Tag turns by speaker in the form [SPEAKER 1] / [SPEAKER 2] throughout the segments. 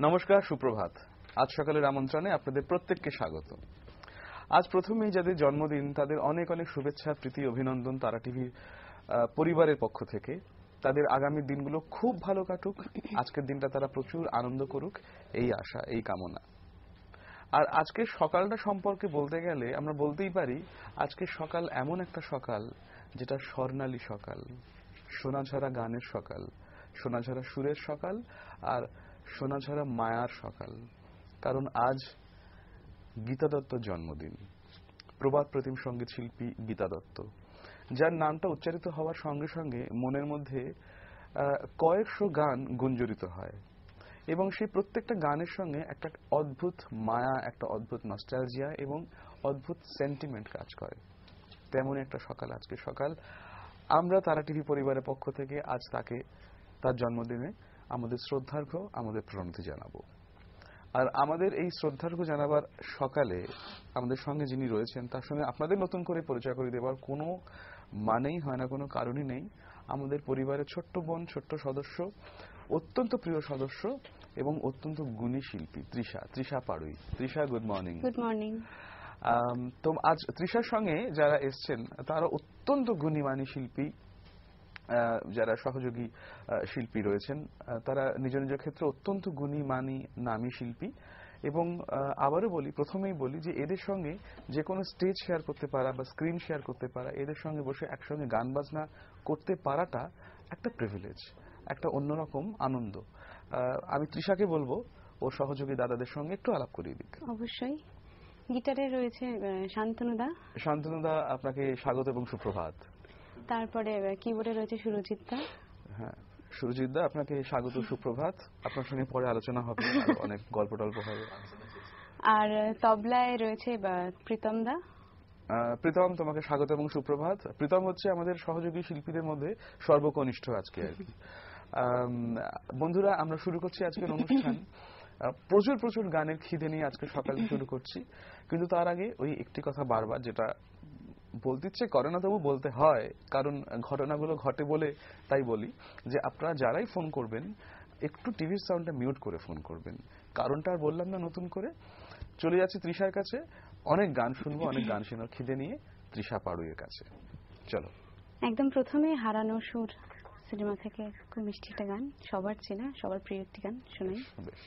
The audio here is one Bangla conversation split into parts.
[SPEAKER 1] নমস্কার, সুপ্রভাত। আজ সকালের আমন্ত্রণে আপনাদের প্রত্যেককে স্বাগত। আজ প্রথমেই যাদের জন্মদিন তাদের অনেক অনেক শুভেচ্ছা, প্রীতি, অভিনন্দন তারা টিভির পরিবারের পক্ষ থেকে। তাদের আগামী দিনগুলো খুব ভালো কাটুক, আজকের দিনটা তারা প্রচুর আনন্দ করুক, এই আশা, এই কামনা। আর আজকের সকালটা সম্পর্কে বলতে গেলে আমরা বলতেই পারি আজকের সকাল এমন একটা সকাল যেটা স্বর্ণালী সকাল, সোনাঝরা গানের সকাল, সোনাঝরা সুরের সকাল, আর সোনাঝরা মায়ার সকাল। কারণ আজ গীতা দত্তর জন্মদিন, প্রবাদ প্রতিম সঙ্গীত শিল্পী গীতা দত্ত, যার নামটা উচ্চারিত হওয়ার সঙ্গে সঙ্গে মনের মধ্যে কয়েকশো গান গুঞ্জরিত হয় এবং সেই প্রত্যেকটা গানের সঙ্গে একটা অদ্ভুত মায়া, একটা অদ্ভুত নস্টালজিয়া এবং অদ্ভুত সেন্টিমেন্ট কাজ করে। তেমন একটা সকাল আজকে সকাল। আমরা তারা টিভি পরিবারের পক্ষ থেকে আজ তাকে তার জন্মদিনে আমাদের শ্রদ্ধার্ঘ্য, আমাদের প্রণতি জানাবো। আর আমাদের এই শ্রদ্ধার্ঘ্য জানাবার সকালে আমাদের সঙ্গে যিনি রয়েছেন তার সঙ্গে আপনাদের নতুন করে পরিচয় করে দেওয়ার কোনো মানেই হয় না, কোনো কারণই নেই। আমাদের পরিবারের ছোট্ট বোন, ছোট্ট সদস্য, অত্যন্ত প্রিয় সদস্য এবং অত্যন্ত গুণী শিল্পী Trisha Parui. Trisha, good morning.
[SPEAKER 2] Good morning.
[SPEAKER 1] তো আজ তৃষার সঙ্গে যারা এসছেন তারা অত্যন্ত গুণীমানী শিল্পী, যারা সহযোগী শিল্পী রয়েছেন তারা নিজ নিজ ক্ষেত্রে অত্যন্ত গুণীমানী নামী শিল্পী। এবং আবারও বলি, প্রথমেই বলি যে এদের সঙ্গে যে কোনো স্টেজ শেয়ার করতে পারা বা স্ক্রিন শেয়ার করতে পারা, এদের সঙ্গে বসে একসঙ্গে গান বাজনা করতে পারাটা একটা প্রিভিলেজ, একটা অন্যরকম আনন্দ। আমি তৃষাকে বলবো ওর সহযোগী দাদাদের সঙ্গে একটু আলাপ করিয়ে দিক।
[SPEAKER 2] অবশ্যই। গিটারে রয়েছে শান্তনুদা।
[SPEAKER 1] শান্তনুদা, আপনাকে স্বাগত এবং সুপ্রভাত।
[SPEAKER 2] তারপরে কিবোর্ডে রয়েছে সুরজিৎ দা।
[SPEAKER 1] হ্যাঁ, সুরজিৎ দা, আপনাকে স্বাগত, সুপ্রভাত। আপনার সঙ্গে পরে আলোচনা হবে, অনেক গল্প টল্প হবে।
[SPEAKER 2] আর তবলায় রয়েছে প্রীতম দা।
[SPEAKER 1] প্রীতম, তোমাকে স্বাগত এবং সুপ্রভাত। প্রীতম হচ্ছে আমাদের সহযোগী শিল্পীদের মধ্যে সর্বকনিষ্ঠ আজকে আর কি। বন্ধুরা, আমরা শুরু করছি আজকের অনুষ্ঠান। প্রচুর প্রচুর গানের খিদে নিয়ে আজকে সকালে শুরু করছি, কিন্তু তার আগে ওই একটি কথা বারবার, যেটা বলতে ইচ্ছে করে না তবু বলতে হয়, কারণ ঘটনাগুলো ঘটে বলে তাই বলি, যে আপনারা যারাই ফোন করবেন একটু টিভির সাউন্ডটা মিউট করে ফোন করবেন। কারণটা আর বললাম না নতুন করে। চলে যাচ্ছি তৃষার কাছে, অনেক গান শুনবো, অনেক গান শোনার খিদে নিয়ে তৃষা পাড়ুইয়ের কাছে। চলো।
[SPEAKER 2] একদম প্রথমে হারানো সুর সিনেমা থেকে খুব মিষ্টি একটা গান, সবার চেনা, সবার প্রিয় একটি গান শোনাই।
[SPEAKER 1] বেশ।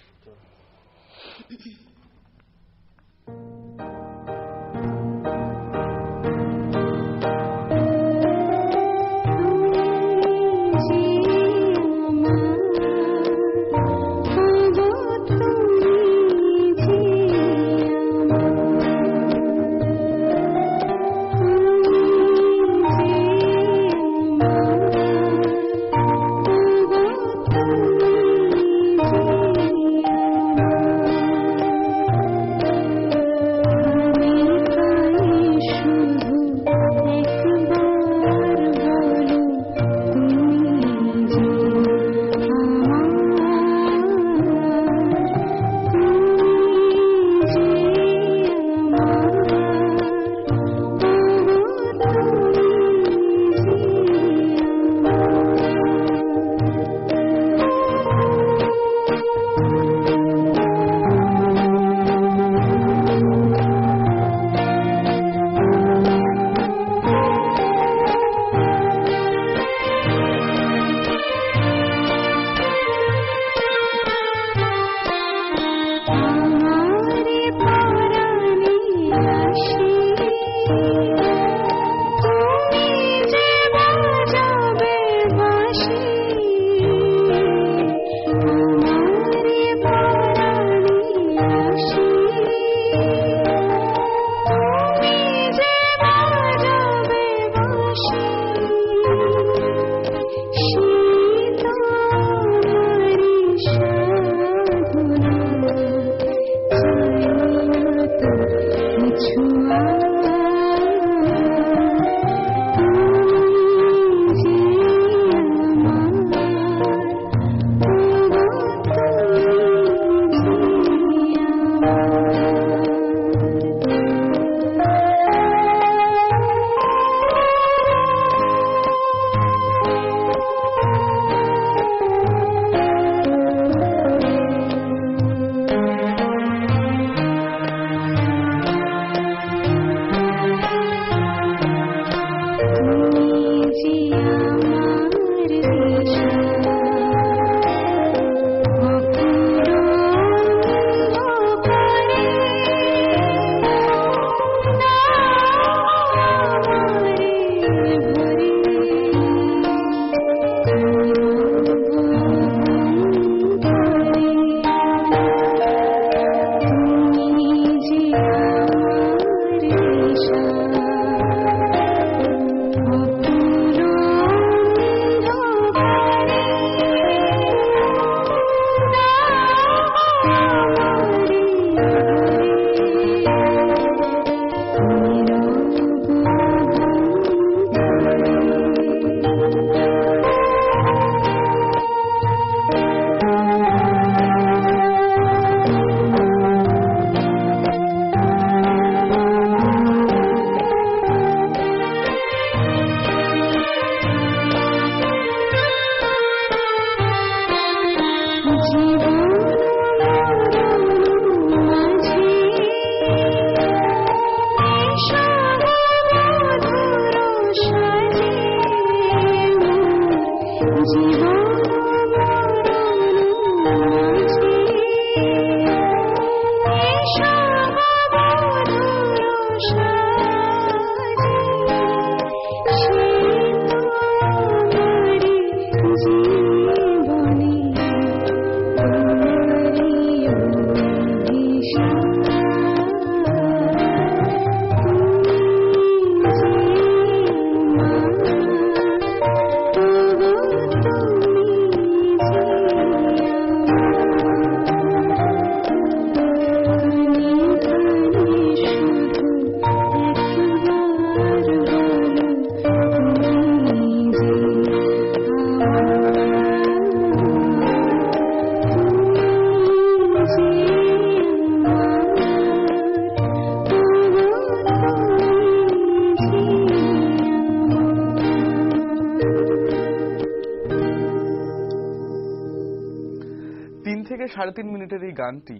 [SPEAKER 1] থেকে 3.5 মিনিটের এই গানটি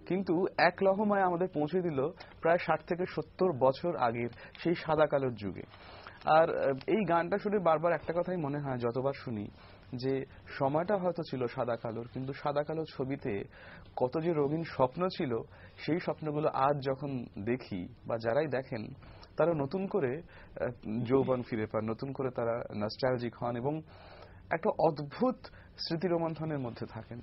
[SPEAKER 1] কিন্তু এক লহমায় আমাদের পৌঁছে দিল প্রায় 60 থেকে 70 বছর আগের সেই সাদা কালোর যুগে। আর এই গানটা শুনে বারবার একটা কথাই মনে হয় যতবার শুনি, যে সময়টা হয়তো ছিল সাদা কালোর, কিন্তু সাদা কালো ছবিতে কত যে রঙিন স্বপ্ন ছিল, সেই স্বপ্নগুলো আজ যখন দেখি বা যারাই দেখেন তারা নতুন করে যৌবন ফিরে পান, নতুন করে তারা নস্টালজিক হন এবং একটা অদ্ভুত স্মৃতি রোমন্থনের মধ্যে থাকেন।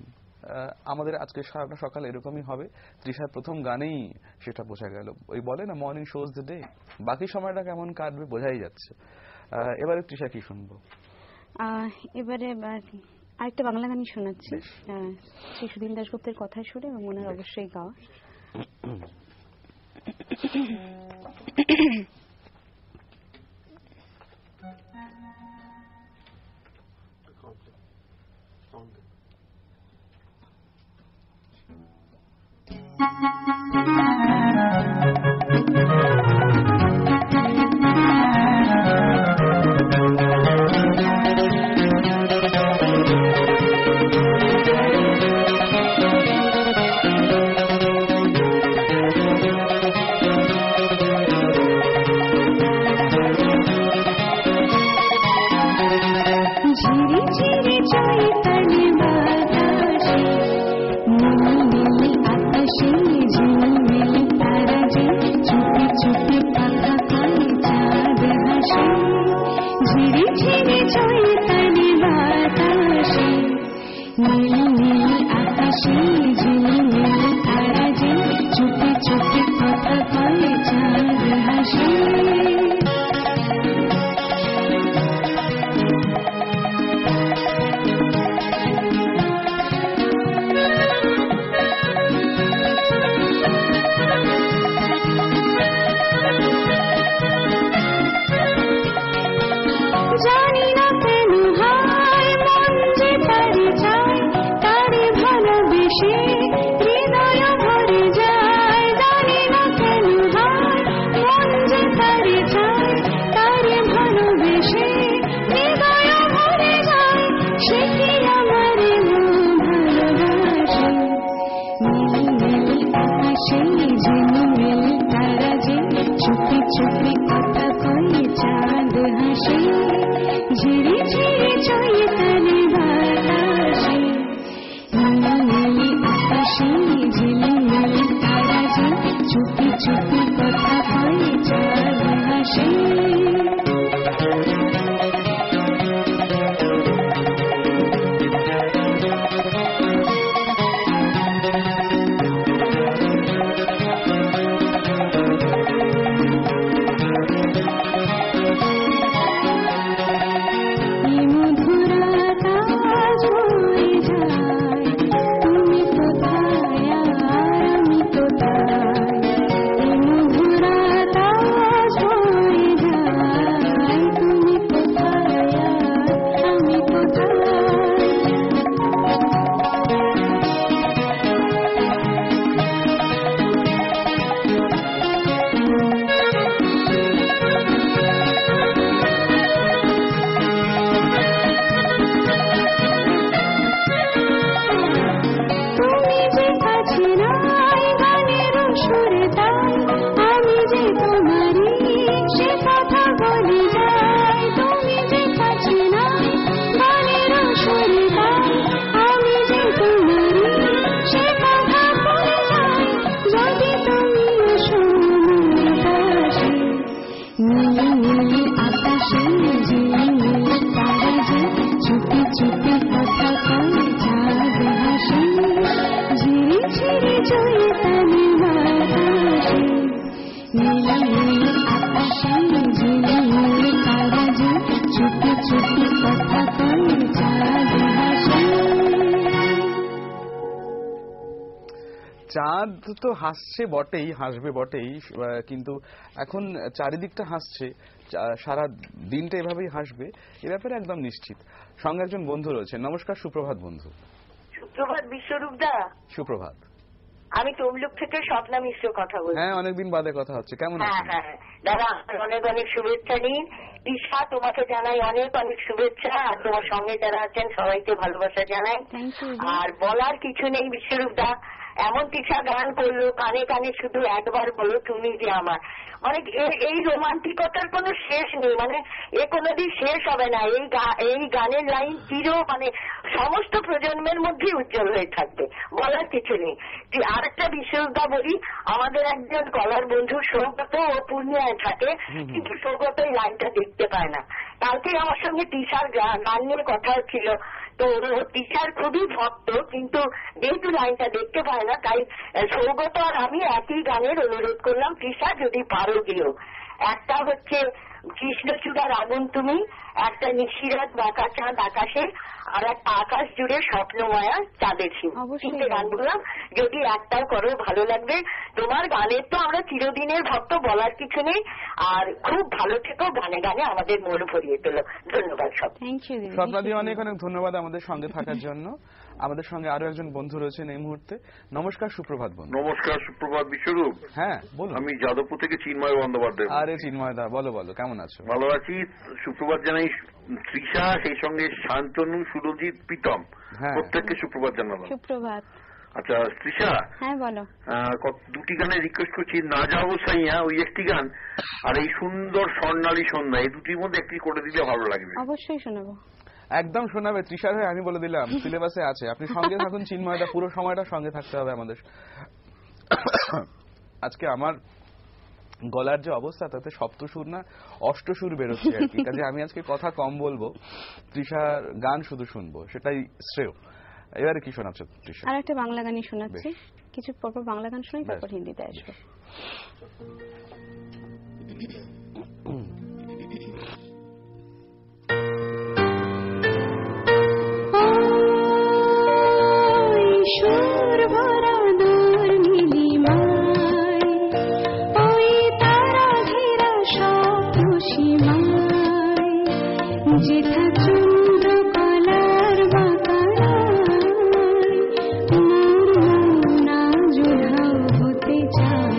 [SPEAKER 1] আমাদের আজকে সারাটা সকাল এরকমই হবে। তৃষার প্রথম গানেই সেটা বোঝা গেল। ওই বলে না, মর্নিং শোজ দ্য ডে, বাকি সময়টা কেমন কাটবে বোঝাই যাচ্ছে। এবারে তৃষা কি শুনবো?
[SPEAKER 2] এবারে আরেকটা বাংলা গানই শোনাচ্ছি, সুধীন দাশগুপ্তের কথায় সুরে এবং ওনার অবশ্যই গাওয়া। মধুরা
[SPEAKER 1] চাঁদ তো হাসছে বটেই, হাসবে বটেই, কিন্তু এখন চারিদিকটা হাসছে, সারা দিনটা এভাবেই হাসবে, এ ব্যাপারে একদম নিশ্চিত। সঙ্গে একজন বন্ধু রয়েছে। নমস্কার, সুপ্রভাত বন্ধু।
[SPEAKER 3] সুপ্রভাত বিশ্বরূপ দা।
[SPEAKER 1] সুপ্রভাত।
[SPEAKER 3] আমি তমলুক থেকে স্বপ্না মিশ্র কথা বলছি।
[SPEAKER 1] হ্যাঁ, অনেকদিন বাদে কথা হচ্ছে, কেমন আছেন?
[SPEAKER 3] হ্যাঁ, দাদা অনেক অনেক শুভেচ্ছা নিন। ঈশা, তোমাকে জানাই অনেক অনেক শুভেচ্ছা, আর তোমার সঙ্গে যারা আছেন সবাইকে ভালোবাসা জানাই। আর বলার কিছু নেই বিশ্বরূপ দা, এমন তিশা গান করলো, কানে কানে শুধু একবার বলো তুমি যে আমার, মানে এই রোমান্টিকতার কোনো শেষ নেই, মানে এ কোনোদিন শেষ হবে না। এই গানের লাইন মানে সমস্ত প্রজন্মের মধ্যেই উজ্জ্বল হয়ে থাকবে, বলার কিছু নেই। আর একটা বিশ্বরূপদা বলি, আমাদের একজন কলার বন্ধু সৌগত, ও পূর্ণিয়ায় থাকে, কিন্তু সৌগত এই লাইনটা দেখতে পায় না। কালকে আমার সঙ্গে তিশার গান নিয়ে কথা ছিল, তো তিশার খুবই ভক্ত, কিন্তু যেহেতু লাইনটা দেখতে পায় না, তাই সৌগত আর আমি একই গানের অনুরোধ করলাম, তিশা যদি পারো দিও। একটা হচ্ছে কৃষ্ণচূড়ার আগুন তুমি, একটা নিশিরাত বাঁকা চাঁদ আকাশে, আর একটা আকাশ জুড়ে স্বপ্নমায়া চাঁদের সিং। তিনটে গান বললাম, যদি একটাও করো ভালো লাগবে। তোমার গানের তো আমরা চিরদিনের ভক্ত, বলার কিছু নেই। আর খুব ভালো থেকো, গানে গানে আমাদের মন ভরিয়ে তোলো। ধন্যবাদ সব।
[SPEAKER 1] স্বপ্নাদি, অনেক অনেক ধন্যবাদ আমাদের সঙ্গে থাকার জন্য। আমাদের সঙ্গে আরো একজন বন্ধু রয়েছেন এই মুহূর্তে। নমস্কার, সুপ্রভাত বন্ধু।
[SPEAKER 4] নমস্কার, সুপ্রভাত বিশ্বরূপ।
[SPEAKER 1] হ্যাঁ বলুন।
[SPEAKER 4] আমি যাদবপুর থেকে চিন্ময় বন্দ্যোপাধ্যায়।
[SPEAKER 1] আরে চিন্ময় দা, বলো বলো, কেমন আছো?
[SPEAKER 4] ভালো আছি। সুপ্রভাত জানাই তৃষা, সেই সঙ্গে শান্তনু, সুরজিৎ, প্রীতম, প্রত্যেককে সুপ্রভাত জানালাম।
[SPEAKER 2] সুপ্রভাত।
[SPEAKER 4] আচ্ছা তৃষা,
[SPEAKER 2] হ্যাঁ বলো।
[SPEAKER 4] দুটি গানে রিকোয়েস্ট করছি, না যাবো সাইয়া ওই একটি গান, আর এই সুন্দর স্বর্ণালী সন্ধ্যা, এই দুটির মধ্যে একটি করে দিলে ভালো লাগবে।
[SPEAKER 2] অবশ্যই শোনাবো।
[SPEAKER 1] একদম শোনাবে তৃষার হয়ে, আমি বলে দিলাম, সিলেবাসে আছে। আপনি সঙ্গে থাকুন চিন্ময়দা, পুরো সময়টা সঙ্গে থাকতে হবে আমাদের। আজকে আমার গলার যে অবস্থা, তাতে সপ্তসুর না অষ্টসুর বেরোচ্ছে আর কি, কাজে আমি আজকে কথা কম বলবো, তৃষার গান শুধু শুনবো, সেটাই শ্রেয়। এবারে কি শোনাচ্ছ তৃষা?
[SPEAKER 2] আর একটা বাংলা গানই শোনাচ্ছি, কিছু পরপর বাংলা গান শুনি, তারপর হিন্দিতে আসবো।
[SPEAKER 5] সুর ভরা দূর নীলিমায়, ওই তারা ঘেরা স্বপ্ন সীমায়, যেথা চন্দ্রকলার বাঁকায়, মোর মন আজ উধাও হতে চায়।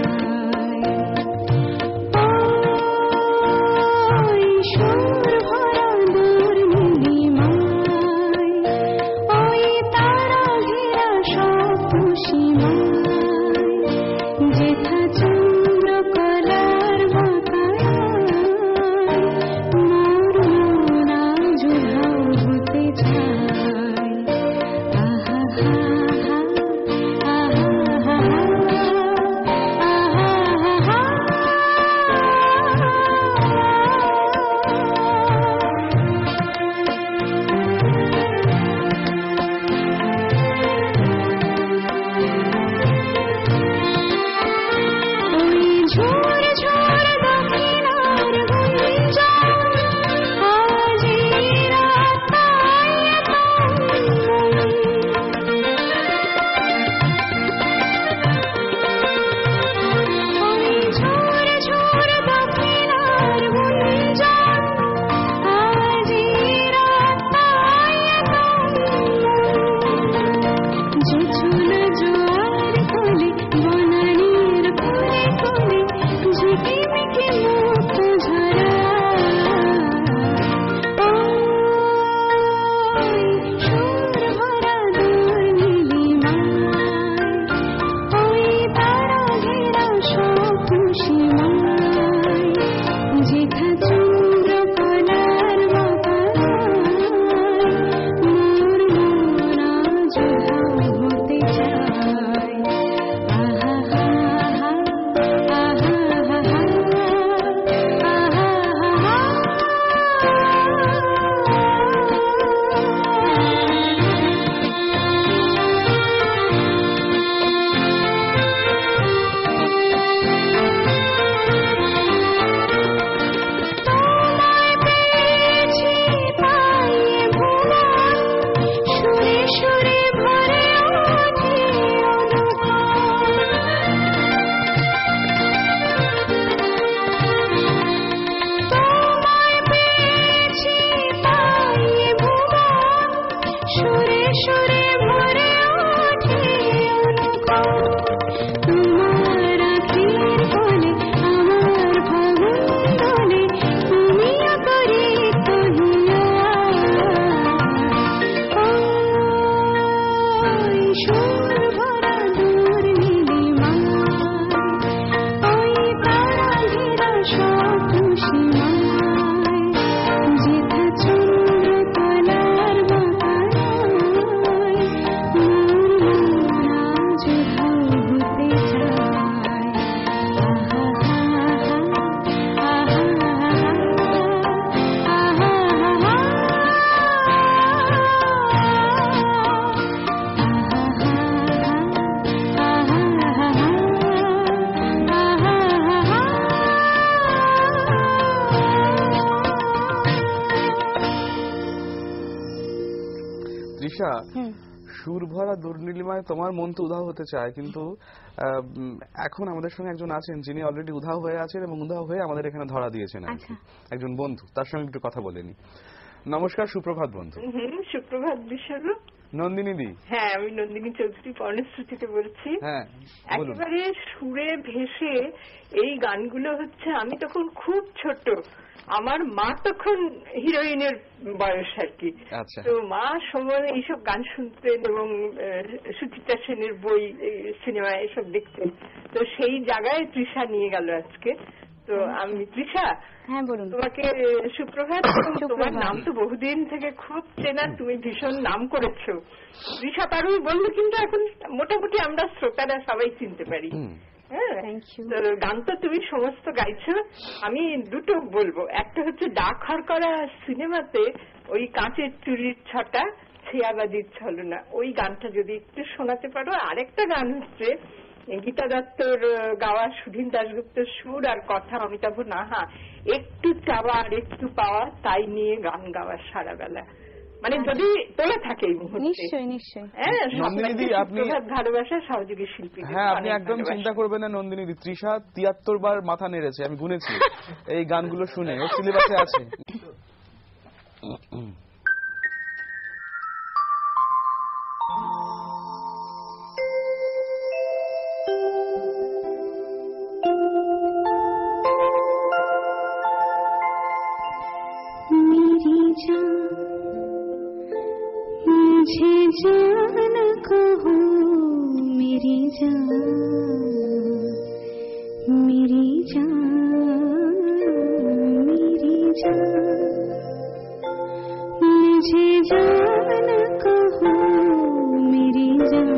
[SPEAKER 1] তৃষা, সুর ভরা দুর্নীলিমায় তোমার মন তো উধাও হতে চায়, কিন্তু এখন আমাদের সঙ্গে একজন আছেন যিনি অলরেডি উধাও হয়ে আছেন এবং উধাও হয়ে আমাদের এখানে ধরা দিয়েছেন আর কি। একজন বন্ধু, তার সঙ্গে একটু কথা বলেনি। নমস্কার, সুপ্রভাত বন্ধু।
[SPEAKER 6] সুপ্রভাত বিশ্বরূপ।
[SPEAKER 1] নন্দিনী দি?
[SPEAKER 6] হ্যাঁ, আমি নন্দিনী চৌধুরী পর্ণশ্রী থেকে বলছি।
[SPEAKER 1] হ্যাঁ,
[SPEAKER 6] একেবারে সুরে ভেসে এই গানগুলো হচ্ছে, আমি তখন খুব ছোট, আমার মা তখন হিরোইনের বয়স আর কি। তো মা সময় এইসব গান শুনতেন এবং সুচিত্রা সেনের বই, সিনেমা এসব দেখতেন। তো সেই জায়গায় তৃষা নিয়ে গেল আজকে। তো আমি তৃষা,
[SPEAKER 2] হ্যাঁ বলুন।
[SPEAKER 6] তোমাকে সুপ্রভাত। তোমার নাম তো বহুদিন থেকে খুব চেনা, তুমি ভীষণ নাম করেছো। তৃষা পারুই বললে কিন্তু এখন মোটামুটি আমরা শ্রোতারা সবাই চিনতে পারি। হ্যাঁ, গান তো তুমি সমস্ত গাইছো। আমি দুটো বলবো, একটা হচ্ছে ডাক হরকরা সিনেমাতে ওই কাঁচের চুরির ছটা, ছেয়াবাজির ছলনা, ওই গানটা যদি একটু শোনাতে পারো। আরেকটা গান হচ্ছে গীতা দত্তর গাওয়া, সুধীন দাশগুপ্তর সুর আর কথা, অমিতাভ নাহা, একটু চাওয়া আর একটু পাওয়া, তাই নিয়ে গান গাওয়া সারা বেলা। মানে যদি তোলা থাকে এই মুহূর্তে।
[SPEAKER 2] নিশ্চয়ই নিশ্চয়ই।
[SPEAKER 6] হ্যাঁ, ভালোবাসা সহযোগী শিল্পী।
[SPEAKER 1] হ্যাঁ, আপনি একদম চিন্তা করবেন না নন্দিনী দি, তৃষা 73 বার মাথা নেড়েছে, আমি গুনেছি এই গানগুলো শুনে, ও সিলেবাসে আছে।
[SPEAKER 5] मुझे जान कहो मेरी जान, मेरी जान, मेरी जान, मुझे जान कहो मेरी जान,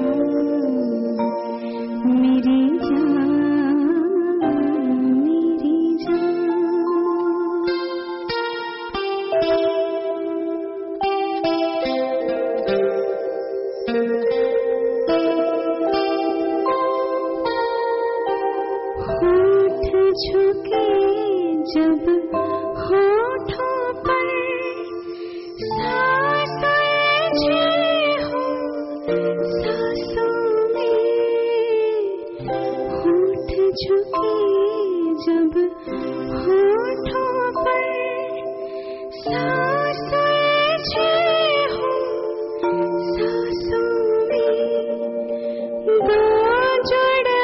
[SPEAKER 5] मेरी जान, मेरी जान। झुके जब होठों पर सांसें हो, सांसों में होठ झुके जब होठों पर सांसें हो, सांसों में दो जुड़ा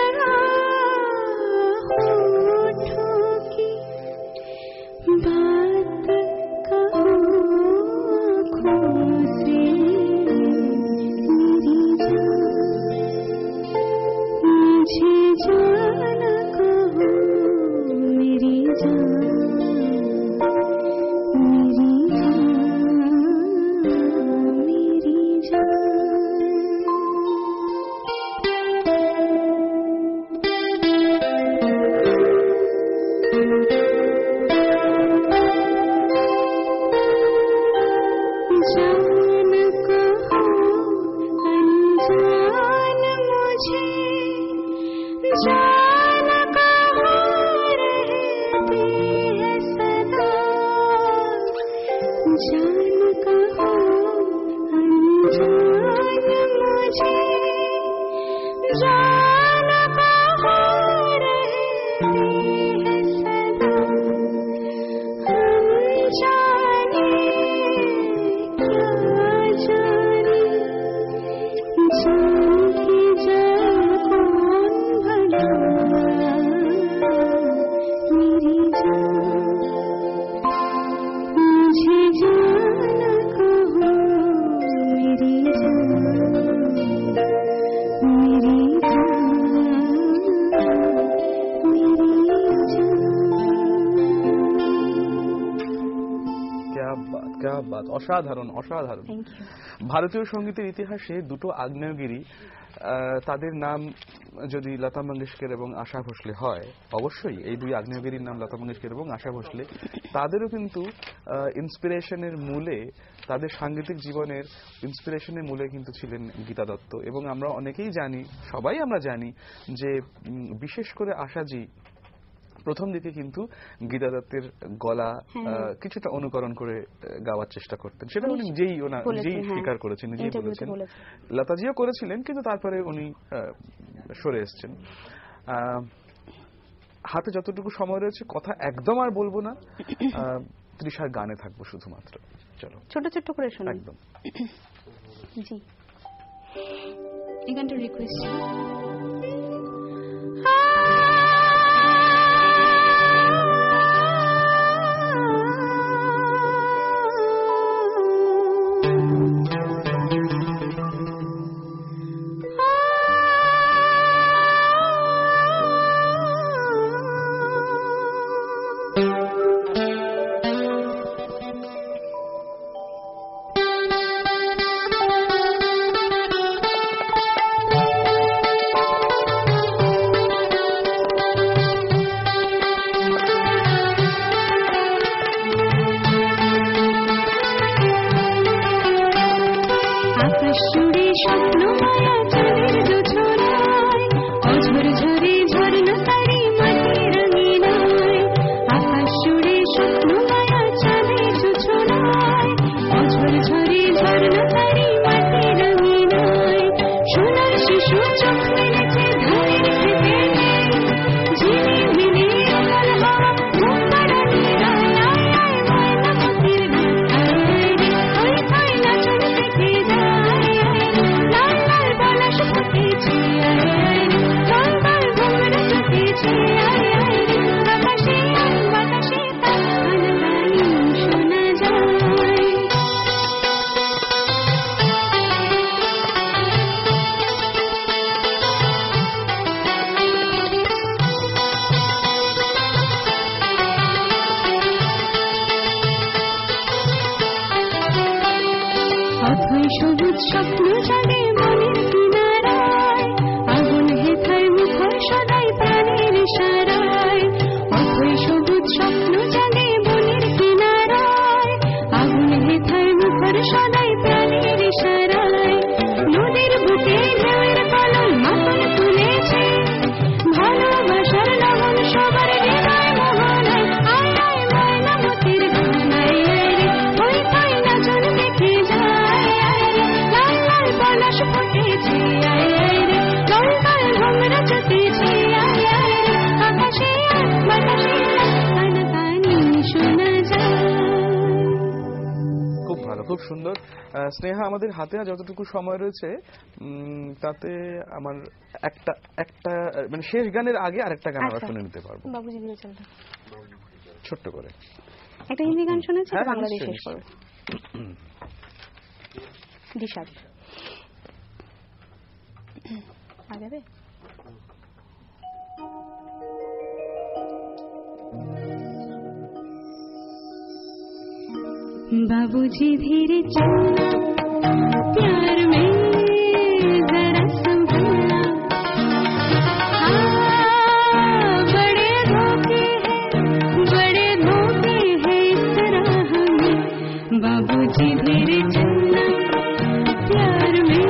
[SPEAKER 5] बात कहो आँखों से मेरी जान, मुझे जान कहो मेरी जान, मेरी जान, मेरी जान। जान कहो अनजान मुझे, जान कहो रहती है सदा, जान कहो अनजान मुझे, जान कहो रहती है सदा, हम जाने
[SPEAKER 1] অসাধারণ, অসাধারণ। ভারতীয় সঙ্গীতের ইতিহাসে দুটো আগ্নেয়গিরি, তাদের নাম যদি লতা মঙ্গেশকর এবং আশা ভোসলে হয়, অবশ্যই এই দুই আগ্নেয়গিরির নাম লতা মঙ্গেশকর এবং আশা ভোসলে। তাদেরও কিন্তু ইন্সপিরেশনের মূলে, তাদের সাংগীতিক জীবনের ইন্সপিরেশনের মূলে কিন্তু ছিলেন গীতা দত্ত। এবং আমরা অনেকেই জানি, সবাই আমরা জানি যে বিশেষ করে আশাজি প্রথম দিকে কিন্তু গীতা দত্তের গলা কিছুটা অনুকরণ করে গাওয়ার চেষ্টা করতেন, সেটা উনি নিজেই স্বীকার করেছেন, নিজেই বলেছেন। লতাজিও করেছিলেন, কিন্তু তারপরে উনি সরে এসছেন। হাতে যতটুকু সময় রয়েছে কথা একদম আর বলবো না, তৃষার গানে থাকবো শুধুমাত্র। চলো
[SPEAKER 2] ছোট ছোট করে শোনান।
[SPEAKER 1] একদম
[SPEAKER 2] জি, এই গানটা রিকোয়েস্ট। সবুজ স্বপ্ন জাগে মনের কিনারায়, আগুন হেথায় মুখর সদাই প্রাণের ইশারায়। অথই সবুজ স্বপ্ন জাগে মনের কিনারায়, আগুন হেথায় মুখর সদাই প্রাণের ইশারায়। নদীর বুকে ঢেউয়ের কলল মাতন তুলেছে, ভালোবাসার লগন সবার হৃদয় মোহনায়। আয় আয় ময়নামতির গানায় রে, ওই তাই নাচন দেখে যায়। পলাশ ফুটেছে আয় আয় রে, গলগল ভোমরা চটেছে আয় আয় রে, আকাশে বাতাসে গান গানি শোনা যায়।
[SPEAKER 1] খুব ভালো, খুব সুন্দর। স্নেহা, আমাদের হাতে যতটুকু সময় রয়েছে তাতে আমার একটা মানে শেষ গানের আগে আরেকটা গান আমরা শুনে নিতে পারবো।
[SPEAKER 2] বাবুজি দিয়ে চলবে
[SPEAKER 1] ছোট্ট করে
[SPEAKER 2] একটা হিন্দি গান শুনেছি, বাংলাদেশ শেষ করবো। দিশা आ जाबे। बाबूजी धीरे चलना, प्यार में जरा संभलना। बड़े धोखे हैं इस राह में। बाबूजी धीरे चलना, प्यार में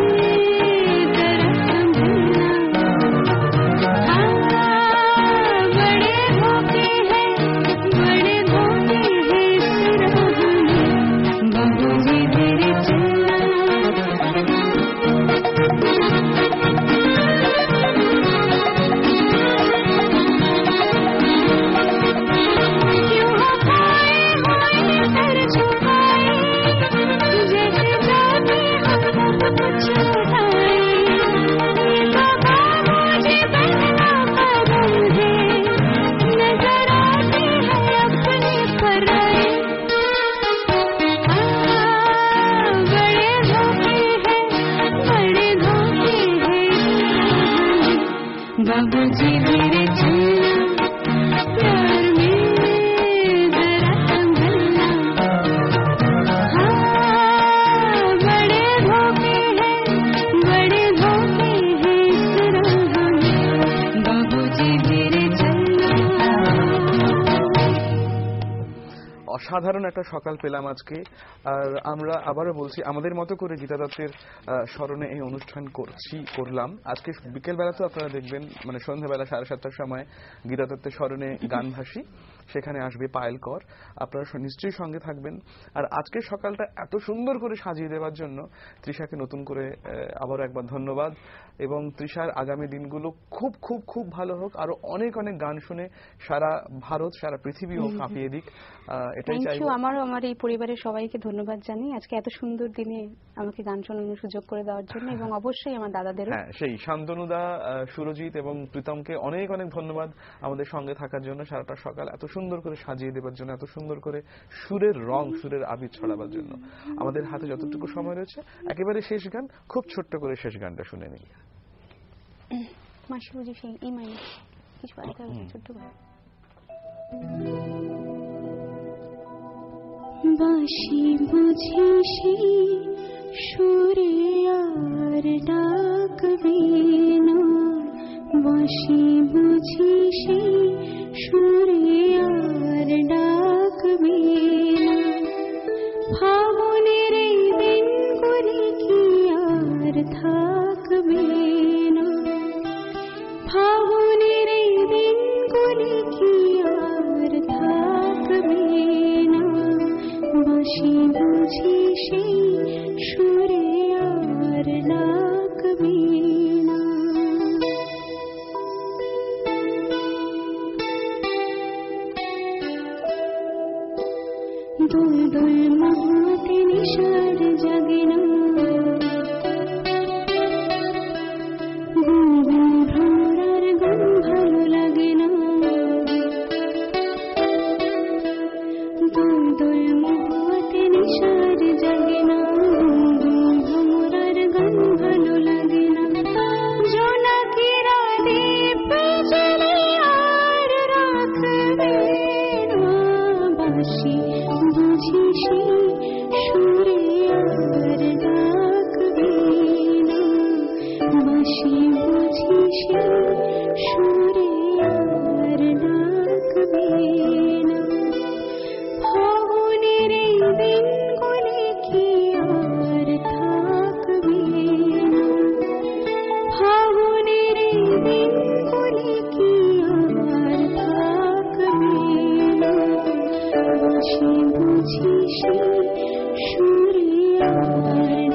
[SPEAKER 1] সাধারণ একটা সকাল পেলাম আজকে। আর আমরা আবারও বলছি, আমাদের মতো করে গীতা দত্তের স্মরণে এই অনুষ্ঠান করলাম। আজকে বিকেলবেলা তো আপনারা দেখবেন, মানে সন্ধ্যাবেলা 7:30টার সময় গীতা দত্তের স্মরণে গানভাসী, সেখানে আসবে পায়েল কর। আপনারা নিশ্চয়ই সঙ্গে থাকবেন। আর আজকের সকালটা এত সুন্দর করে সাজিয়ে দেওয়ার জন্য তৃষাকে নতুন করে আবারও একবার ধন্যবাদ। এবং তৃষার আগামী দিনগুলো খুব খুব খুব ভালো হোক, আরো অনেক অনেক গান শুনে সারা ভারত সারা পৃথিবীও কাঁপিয়ে দিক, এটাই চাইবো।
[SPEAKER 2] আমারও আমার এই পরিবারের সবাইকে ধন্যবাদ জানাই আজকে এত সুন্দর দিনে আমাকে গান শোনানোর সুযোগ করে দেওয়ার জন্য, এবং অবশ্যই আমার দাদাদেরও।
[SPEAKER 1] হ্যাঁ, সেই শান্তনুদা, সুরজিৎ এবং প্রীতমকে অনেক অনেক ধন্যবাদ আমাদের সঙ্গে থাকার জন্য, সারাটা সকাল এত সুন্দর করে সাজিয়ে দেওয়ার জন্য, এত সুন্দর করে সুরের রং, সুরের আবির ছড়াবার জন্য। আমাদের হাতে যতটুকু সময় রয়েছে, একেবারে শেষ গান, খুব ছোট্ট করে শেষ গানটা শুনে নিই।
[SPEAKER 2] মাসি বুঝি সেই এই মাইনে কিছু বাড়িতে ছোট্ট করে
[SPEAKER 5] বাঁশি বুঝি সেই সুরে আর ডাকবে না, বাঁশি বুঝি সেই সুরে আর ডাকবে না, ফাগুনের এই দিনগুলি কি আর থাকবে না, ফাগুনের এই দিনগুলি কি আর থাকবে না, বাঁশি বুঝি সেই সুরে আর ডাকবে না। দুল দুল মহাতে নিশার জাগে না, গুনগুন ভ্রমরার গান ভালো লাগে না, দুল দুল মহাতে নিশার জাগে না, গুনগুন ভ্রমরার গান ভালো লাগে না, জোনাকিরা দীপ জ্বেলে আর রাখবে না, বাঁশি বুঝি সেই সুরে আর ডাকবে না, বাঁশি বুঝি সেই সুরে আর ডাকবে না, ফাগুনের এই দিনগুলি কি আর থাকবে না, ফাগুনের এই দিনগুলি কি আর থাকবে না, বাঁশি বুঝি সেই সুরে আর